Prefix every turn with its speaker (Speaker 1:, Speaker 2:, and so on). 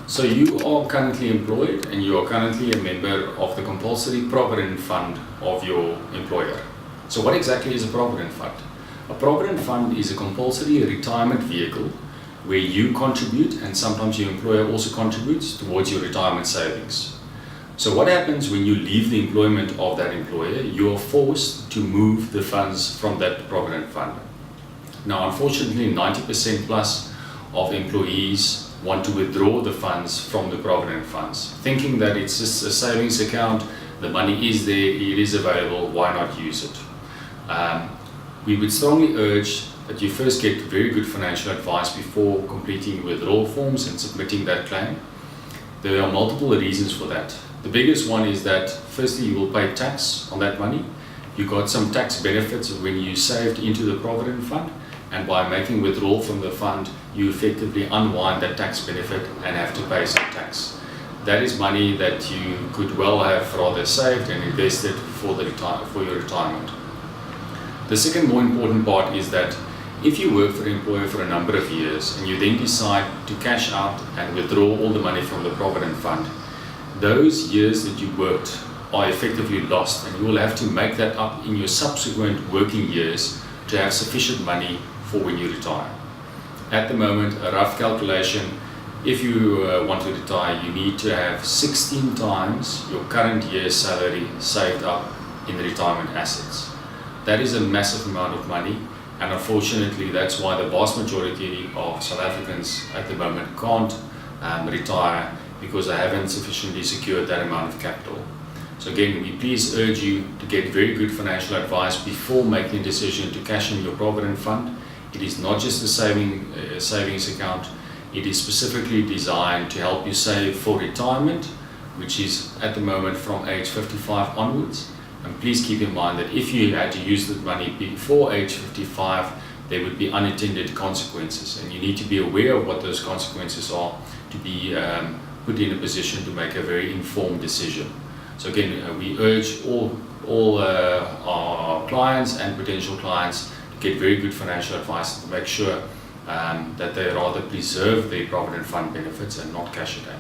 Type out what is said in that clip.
Speaker 1: So you are currently employed and you are currently a member of the compulsory provident fund of your employer. So what exactly is a provident fund? A provident fund is a compulsory retirement vehicle where you contribute and sometimes your employer also contributes towards your retirement savings. So what happens when you leave the employment of that employer? You are forced to move the funds from that provident fund. Now, unfortunately, 90% plus of employees want to withdraw the funds from the provident funds, thinking that it's just a savings account, the money is there, it is available, why not use it? We would strongly urge that you first get very good financial advice before completing withdrawal forms and submitting that claim. There are multiple reasons for that. The biggest one is that firstly you will pay tax on that money. You got some tax benefits when you saved into the provident fund, and by making withdrawal from the fund you effectively unwind that tax benefit and have to pay some tax. That is money that you could well have rather saved and invested for your retirement. The second more important part is that if you work for an employer for a number of years and you then decide to cash out and withdraw all the money from the provident fund, those years that you worked are effectively lost, and you will have to make that up in your subsequent working years to have sufficient money for when you retire. At the moment, a rough calculation, if you want to retire, you need to have 16 times your current year's salary saved up in retirement assets. That is a massive amount of money, and unfortunately that's why the vast majority of South Africans at the moment can't retire, because they haven't sufficiently secured that amount of capital. So again, we please urge you to get very good financial advice before making a decision to cash in your provident fund. It is not just a savings account, it is specifically designed to help you save for retirement, which is at the moment from age 55 onwards. And please keep in mind that if you had to use the money before age 55, there would be unintended consequences, and you need to be aware of what those consequences are to be put in a position to make a very informed decision. So again, we urge all our clients and potential clients to get very good financial advice to make sure that they rather preserve their provident fund benefits and not cash it in.